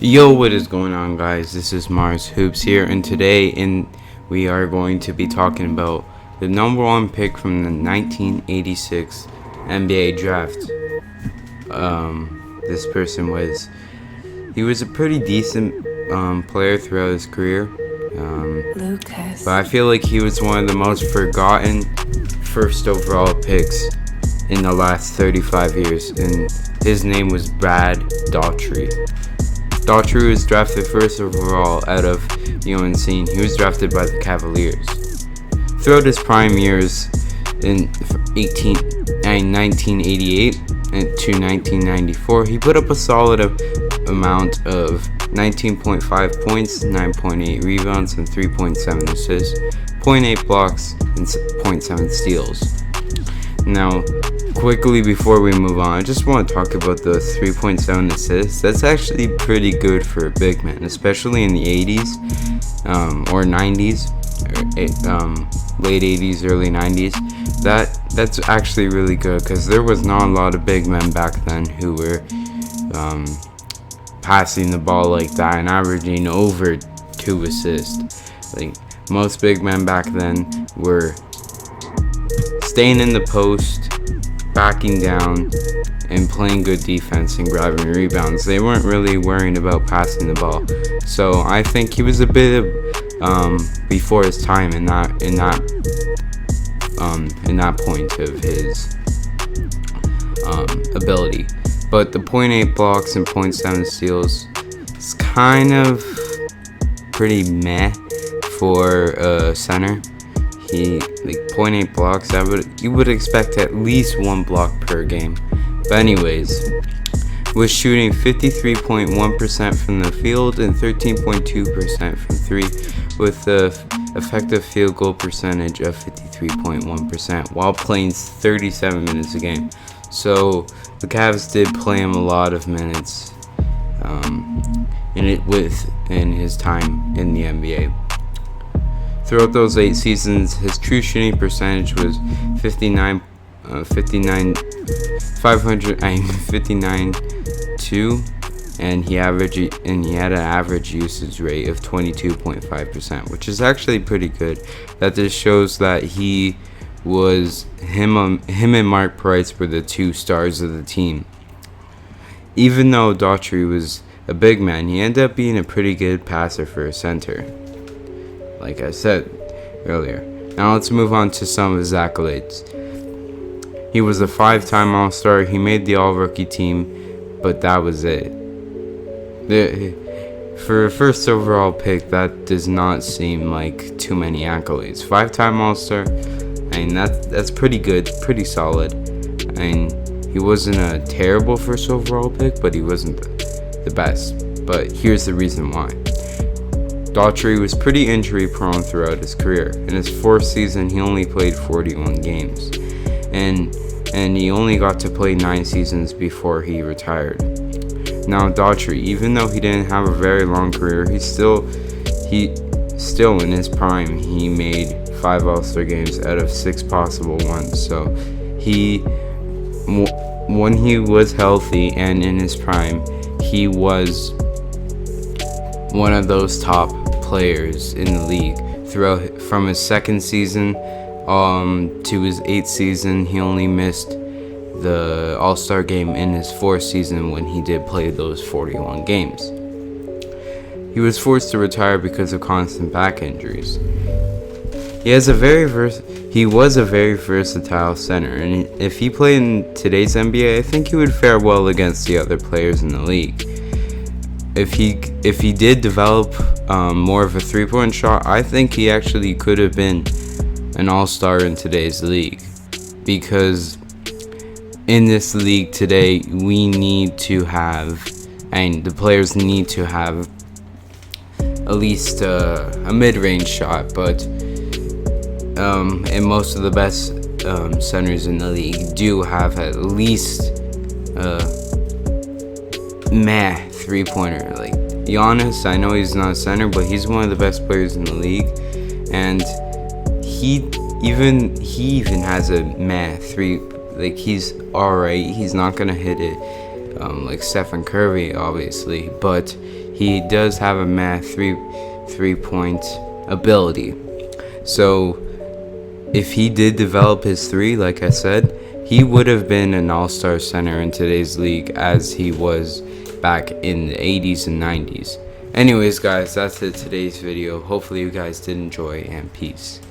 Yo, what is going on, guys? This is Marz Hoops here, and today we are going to be talking about the number one pick from the 1986 NBA draft. This person was a pretty decent player throughout his career, but I feel like he was one of the most forgotten first overall picks in the last 35 years, and his name was Brad Daugherty. Daugherty was drafted first overall out of UNC. He was drafted by the Cavaliers. Throughout his prime years in 1988 to 1994, he put up a solid amount of 19.5 points, 9.8 rebounds, and 3.7 assists, 0.8 blocks, and 0.7 steals. Now, quickly before we move on, I just want to talk about the 3.7 assists. That's actually pretty good for a big man, especially in the 80s or 90s, late 80s, early 90s. That's actually really good because there was not a lot of big men back then who were passing the ball like that and averaging over 2 assists. Like most big men back then were staying in the post, backing down, and playing good defense and grabbing rebounds. They weren't really worrying about passing the ball. So I think he was a bit before his time in that point of his ability. But the 0.8 blocks and 0.7 steals is kind of pretty meh for a center. He 0.8 blocks. You would expect at least 1 block per game. But anyways, was shooting 53.1% from the field and 13.2% from 3, with the effective field goal percentage of 53.1% while playing 37 minutes a game. So the Cavs did play him a lot of minutes in his time in the NBA. Throughout those 8 seasons, his true shooting percentage was 59.2, and he had an average usage rate of 22.5%, which is actually pretty good. That just shows that him and Mark Price were the 2 stars of the team. Even though Daugherty was a big man, he ended up being a pretty good passer for a center, like I said earlier. Now let's move on to some of his accolades. He was a 5-time All-Star. He made the All-Rookie team, but that was it. For a first overall pick, that does not seem like too many accolades. 5-time All-Star, I mean that's pretty good, pretty solid. I mean, he wasn't a terrible first overall pick, but he wasn't the best. But here's the reason why. Daugherty was pretty injury prone throughout his career. In his 4th season, he only played 41 games. And he only got to play 9 seasons before he retired. Now Daugherty, even though he didn't have a very long career, he still in his prime, he made 5 All-Star games out of 6 possible ones. So when he was healthy and in his prime, he was one of those top players in the league. From his 2nd season to his 8th season, he only missed the All-Star game in his 4th season when he did play those 41 games. He was forced to retire because of constant back injuries. He was a very versatile center, and if he played in today's NBA, I think he would fare well against the other players in the league. If he did develop more of a 3-point shot, I think he actually could have been an all-star in today's league, because in this league today we need to have, and the players need to have, at least a mid-range shot. But and most of the best centers in the league do have at least a 3-pointer. Like Giannis, I know he's not a center, but he's one of the best players in the league, and he even has a 3. Like, he's alright. He's not gonna hit it like Stephen Curry, obviously, but he does have a math three-point ability. So if he did develop his three, like I said, he would have been an all-star center in today's league as he was back in the 80s and 90s. Anyways, guys, that's it today's video. Hopefully you guys did enjoy, and peace.